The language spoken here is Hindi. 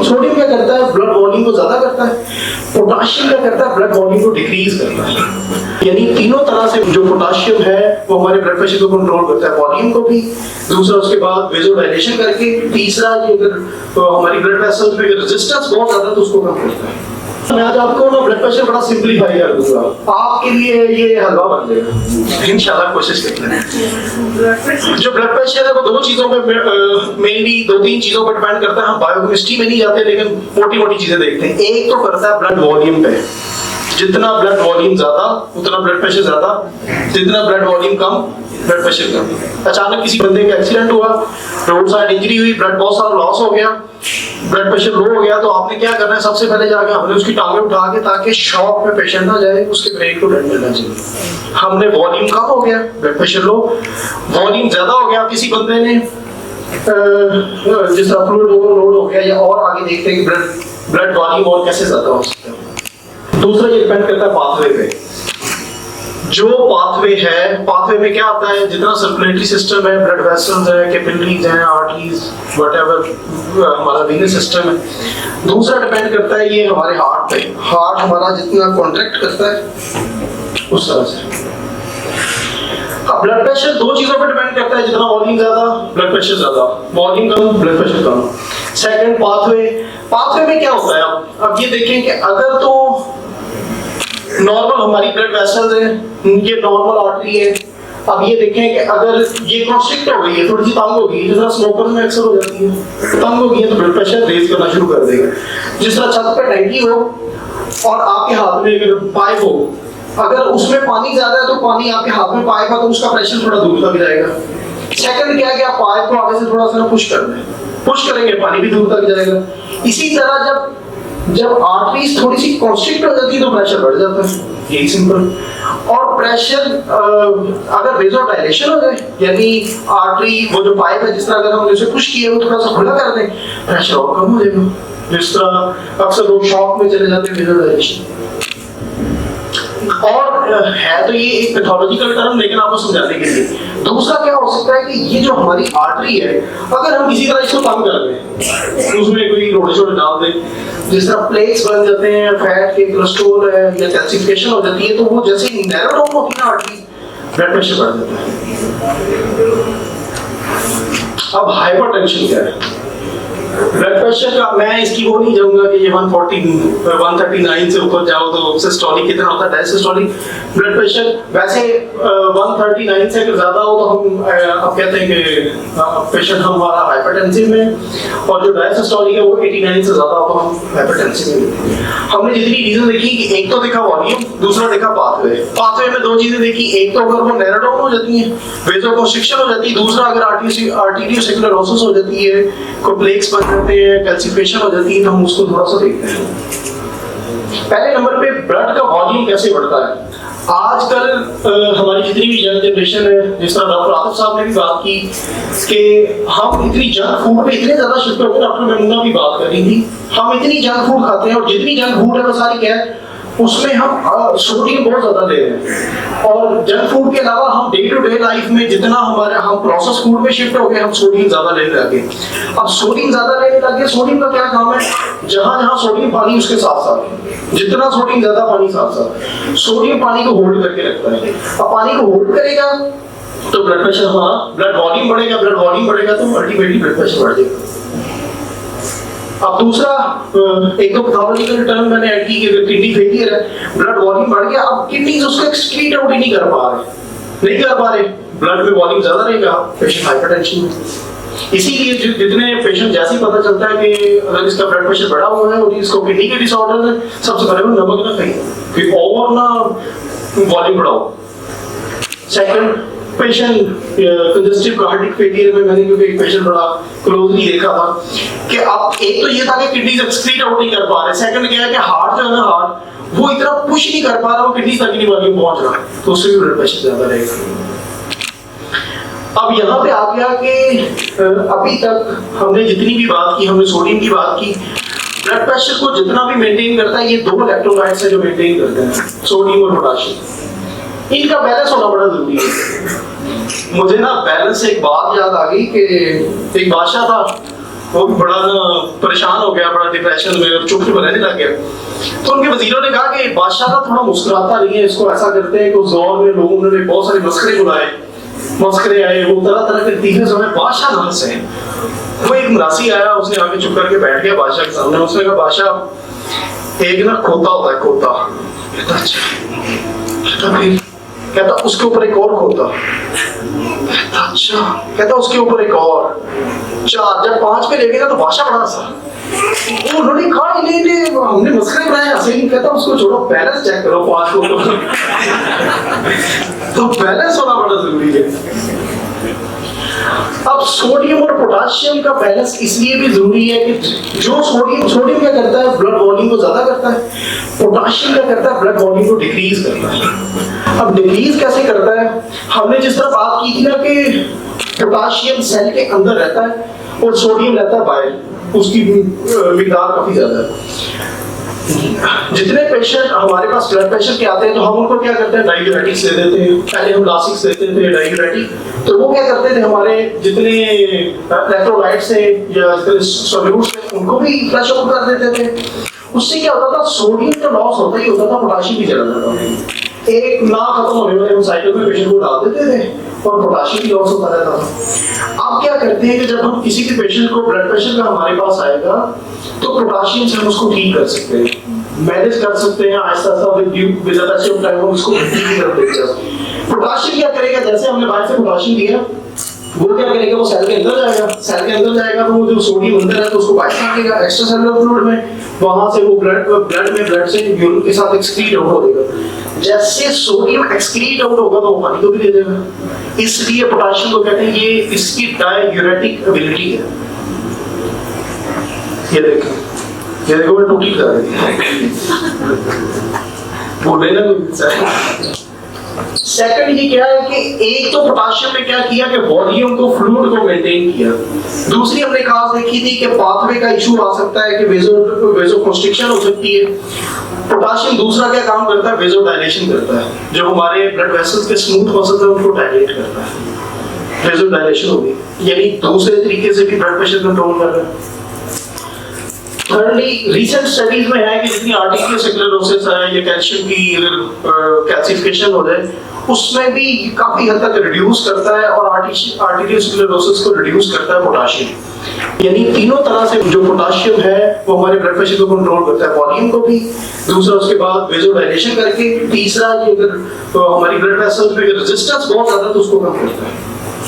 सोडियम क्या करता है, ब्लड वॉल्यूम को ज्यादा करता है। पोटाशियम क्या करता है, ब्लड वॉल्यूम को डिक्रीज करता है। यानी तीनों तरह से जो पोटाशियम है वो हमारे ब्लड प्रेशर को कंट्रोल करता है, वॉल्यूम को भी, दूसरा उसके बाद वेसोडाइलेशन करके, तीसरा ये अगर तो हमारी ब्लड वेसल्स में रेजिस्टेंस बहुत ज्यादा तो उसको कम करता है। मैं आज आपको ना ब्लड प्रेशर बड़ा सिंपलीफाई कर दूंगा, आपके लिए ये हलवा बन जाएगा इंशाल्लाह, कोशिश करते हैं। जो ब्लड प्रेशर है वो दो चीजों पे मेनली दो तीन चीजों पर डिपेंड करता है। हम बायोकेमिस्ट्री में नहीं जाते लेकिन मोटी मोटी चीजें देखते हैं। एक तो करता है ब्लड वॉल्यूम पे, जितना ब्लड वॉल्यूम ज्यादा उतना ब्लड प्रेशर ज्यादा, जितना ब्लड वॉल्यूम कम ब्लड प्रेशर कम। अचानक किसी बंदे का एक्सीडेंट हुआ, रोड साइड इंजरी हुई, ब्लड बहुत सारा लॉस हो गया, ब्लड प्रेशर लो हो गया, तो आपने क्या करना है, सबसे पहले जाके हमने उसकी टांगें उठा के, ताकि शॉक में पेशेंट ना जाए, उसके ब्रेन को ब्लड मिलना चाहिए। हमने वॉल्यूम कम हो गया, ब्लड प्रेशर लो, वॉल्यूम ज्यादा हो गया, किसी बंदे ने जिस तरह फ्लूइड ओवरलोड हो गया, या और आगे देखते हैं कि ब्लड वॉल्यूम और कैसे ज्यादा हो सकता है। दूसरा ये डिपेंड करता है पाथवे पे। जो पाथवे है, पाथवे में क्या आता है, जितना सर्कुलेटरी सिस्टम है, ब्लड वेसल्स है, कैपिलरीज हैं, आर्टरीज, व्हाटएवर हमारा वेनस सिस्टम है। दूसरा डिपेंड करता है ये हमारे हार्ट पे, हार्ट हमारा जितना कॉन्ट्रैक्ट करता है उस तरह से। अब ब्लड प्रेशर दो चीजों पर डिपेंड करता है, जितना वॉल्यूम ज्यादा ब्लड प्रेशर ज्यादा, वॉल्यूम कम ब्लड प्रेशर कम। सेकंड पाथवे, पाथवे में क्या होता है, अब ये देखें कि अगर तो नॉर्मल हमारी ब्लड वेसल्स है, ये नॉर्मल आर्टरी है, अब ये देखें कि अगर ये कॉन्स्ट्रिक्ट हो गई है, थोड़ी सी तंग हो गई है, जिस तरह स्मोकर्स में अक्सर हो जाती है, तंग हो गई है तो ब्लड प्रेशर रेज करना शुरू कर देगा। जिस तरह छत पे टैंकी हो और आपके हाथ में अगर पाइप हो, अगर उसमें पानी ज्यादा है तो पानी आपके हाथ में पाइप है तो उसका प्रेशर थोड़ा दूर तक जाएगा। सेकंड क्या है कि आप पाइप को आगे से थोड़ा सा पुश कर दें, पुश करेंगे पानी भी दूर तक जाएगा। इसी तरह जब आर्टरीज थोड़ी सी कॉन्स्ट्रिक्ट हो जाती है तो प्रेशर बढ़ जाता है, यही सिंपल। और प्रेशर अगर वेसोडाइलेशन हो जाए, यानी आर्टरी वो जो पाइप है, जिस तरह अगर हम उसे पुश किए वो थोड़ा सा खुला कर दें, प्रेशर और कम हो जाएगा। जिस तरह अक्सर लोग शॉक में चले जाते हैं, वेसोडाइलेशन। और है तो ये एक पैथोलॉजिकल टर्म, लेकिन आपको समझाने के लिए। दूसरा क्या हो सकता है कि ये जो हमारी आर्टरी है, अगर हम किसी तरह इसको तंग कर दें, उसमें कोई रोड़े छोड़े डाल दें, जिस तरह प्लेक्स बन जाते हैं, फैट के कोलेस्ट्रॉल है या कैल्सिफिकेशन हो जाती है, तो वो जैसे ही नैरो डाउन होती है ना आर्टरी, ब्लड प्रेशर बढ़ जाता है। अब हाइपरटेंशन क्या है, ब्लड प्रेशर का मैं इसकी वो नहीं जाऊंगा कि ये 139 से ऊपर जाओ तो सिस्टोलिक कितना होता है, डायसिस्टोलिक ब्लड प्रेशर। वैसे 139 से अगर ज्यादा हो तो हम अब कहते हैं कि पेशेंट हमारा हाइपरटेंसिव में, और जो डायसिस्टोलिक है वो 89 से ज्यादा हो तो हम हाइपरटेंसिव में। हमने जितनी रीजन देखी कि एक तो देखा वॉल्यूम, दूसरा देखा पाथवे। पाथवे में दो चीजें देखी, एक तो अगर वो नैरो डाउन हो जाती है, वेसोकंस्ट्रिक्शन हो जाती है, दूसरा अगर आर्टेरियोस्क्लेरोसिस हो जाती है, को प्लेक्स जाते हैं, कैल्सिफिकेशन हो जाती है, तो हम उसको थोड़ा सा देखते हैं। पहले नंबर पे ब्लड का वॉल्यूम कैसे बढ़ता है। आजकल हमारी जितनी भी यंग जनरेशन है, जिस तरह डॉक्टर आतिफ साहब ने भी बात की कि हम इतनी जंक फूड पे इतने ज्यादा शिफ्ट हो गए, डॉक्टर मेमुना भी बात कर रही थी, हम इतनी जंक फूड खाते हैं, और जितनी जंक फूड है वो सारी क्या है, उसमें हम सोडियम बहुत ज्यादा ले रहे हैं। और जंक फूड के अलावा हम डे टू डे लाइफ में जितना हम प्रोसेस फूड में शिफ्ट हो गए, हम सोडियम ज्यादा लेने लगे। अब सोडियम ज्यादा लेने लगे, सोडियम का क्या काम है, जहां जहां सोडियम पानी उसके साथ साथ, जितना सोडियम ज्यादा पानी साथ साथ, सोडियम पानी को होल्ड करके रखता है। अब पानी को होल्ड करेगा तो ब्लड प्रेशर हमारा, ब्लड वॉल्यूम बढ़ेगा, ब्लड वॉल्यूम बढ़ेगा तो अल्टीमेटली ब्लड प्रेशर बढ़ जाएगा। अब दूसरा एक तो पैथोलॉजिकल टर्म मैंने ऐड की कि किडनी फेलियर है, ब्लड वॉल्यूम बढ़ गया, अब किडनीज उसको एक्सक्रीट आउट ही नहीं कर पा रहे, ब्लड में वॉल्यूम ज्यादा रहेगा, पेशेंट हाइपरटेंशन में। इसीलिए जितने पेशेंट जैसे ही पता चलता है कि अगर इसका ब्लड प्रेशर बढ़ा हुआ है और इसको किडनी के डिसऑर्डर है, सबसे पहले वो नमक ना खाइए, फिर ओवर ना वॉल्यूम बढ़ाओ। Second, patient congestive cardiac failure में मैंने क्योंकि एक पेशेंट बड़ा क्लोजली देखा था कि अब एक तो ये था कि किडनीज एक्सक्रीट आउट नहीं कर पा रहे, सेकंड क्या है कि हार्ट जो है ना, हार्ट वो इतना पुश नहीं कर पा रहा, वो किडनी तक नहीं वॉल्यूम पहुंच रहा, तो उससे भी ब्लड प्रेशर ज्यादा रहेगा। अब यहाँ पे आ गया कि अभी तक हमने जितनी भी बात की, हमने सोडियम की बात की, ब्लड प्रेशर को जितना भी मेंटेन करता है, ये दो इलेक्ट्रोलाइट्स है जो मेंटेन करते हैं, सोडियम और पोटेशियम। इनका बैलेंस होना बड़ा जरूरी है। मुझे ना बैलेंस से एक बात याद आ गई कि एक बादशाह था, वो भी बड़ा ना परेशान हो गया, बड़ा डिप्रेशन में और चुप चुप रहने लग गया। तो उनके वजीरों ने कहा कि बादशाह का थोड़ा मुस्कुराता नहीं है, इसको ऐसा करते हैं कि उस दौर में लोगों ने बहुत सारे मस्करे बुलाए, मस्करे आए, वो तरह तरह के तीखे समय बादशाह नाम से। वो एक मरासी आया, उसने आके चुप करके बैठ गया बादशाह के सामने। उसने कहा बादशाह एक ना खोता होता है, खोता। कहता अच्छा। कहता उसके ऊपर एक और खोता। कहता अच्छा। कहता उसके ऊपर एक और। चार, जब 5 पे ले गया तो बादशाह बड़ा सा। उन्होंने कहा नहीं हमने मस्करे बनाए ऐसे नहीं। कहता उसको छोड़ो, बैलेंस चेक करो 5 को। तो बैलेंस होना बड़ा जरूरी है। अब सोडियम और पोटाशियम का बैलेंस इसलिए भी जरूरी है कि जो सोडियम क्या करता है, ब्लड वॉल्यूम को ज्यादा करता है। पोटाशियम क्या करता है, ब्लड वॉल्यूम को डिक्रीज करता है। अब डिक्रीज कैसे करता है, हमने जिस तरह बात की थी ना कि पोटाशियम सेल के अंदर रहता है और सोडियम रहता है बाहर, उसकी मिकदार काफी ज्यादा है। जितने पेशेंट हमारे पास ब्लड प्रेशर के आते हैं तो हम उनको क्या करते हैं, डायूरेटिक्स दे देते हैं। पहले हम लासिक्स देते थे डायूरेटिक, तो वो क्या करते थे, हमारे जितने इलेक्ट्रोलाइट्स थे या सॉल्यूट्स थे उनको भी फ्लश आउट कर देते थे। उससे क्या होता था, सोडियम तो लॉस होता ही होता था, पोटाशियम भी चला जाता था। एक ना खत्म होने वाले हम साइकिल में पेशेंट को डाल देते थे और पोटाशियम भी लॉस होता रहता था। अब क्या करते हैं कि जब हम किसी के पेशेंट को ब्लड प्रेशर का हमारे पास आएगा तो पोटाशियम से हम उसको ठीक कर सकते हैं, मैनेज कर सकते हैं आहिस्ता आहिस्ता विद अच्छे टाइम हम उसको ठीक कर देते हैं। पोटाशियम क्या करेगा, जैसे हमने बाहर से पोटाशियम दिया, वो क्या करेगा, वो सेल के अंदर जाएगा। सेल के अंदर जाएगा तो वो जो सोडियम अंदर है तो उसको बाहर फेंकेगा एक्स्ट्रा सेलुलर फ्लूइड में, वहां से वो ब्लड से यूरिन के साथ एक्सक्रीट आउट हो जाएगा। जैसे सोडियम एक्सक्रीट आउट होगा तो वो पानी को भी दे देगा। इसलिए पोटाशियम को कहते हैं ये इसकी डायूरेटिक एबिलिटी है। ये देखो मैं टूटी कर रही हूं, बोले ना कोई। सेकंड ये क्या है कि एक तो पोटाशियम ने क्या किया कि वॉल्यूम को, फ्लूइड को मेंटेन किया। दूसरी हमने खास देखी थी कि पाथवे का इशू आ सकता है कि वेसोकंस्ट्रिक्शन हो सकती है। पोटाशियम दूसरा क्या काम करता है, वेसोडाइलेशन करता है। जो हमारे ब्लड वेसल्स के स्मूथ मसल्स हैं उनको डायलेट करता है, वेसोडाइलेशन होगी, यानी दूसरे तरीके से भी ब्लड प्रेशर कंट्रोल कर रहा है। थर्डली रिसेंट स्टडीज में है कि जितनी आर्टिकुलर स्क्लेरोसिस है या कैल्शियम की कैल्सिफिकेशन हो जाए उसमें भी काफी हद तक रिड्यूस करता है और आर्टिकुलर स्क्लेरोसिस को रिड्यूस करता है पोटाशियम। यानी तीनों तरह से जो पोटाशियम है वो हमारे ब्लड प्रेशर को कंट्रोल करता है, वॉल्यूम को भी, दूसरा उसके बाद वेसोडाइलेशन करके, तीसरा कि अगर तो हमारी ब्लड वेसल्स में रेजिस्टेंस बहुत ज्यादा तो उसको कम करता है।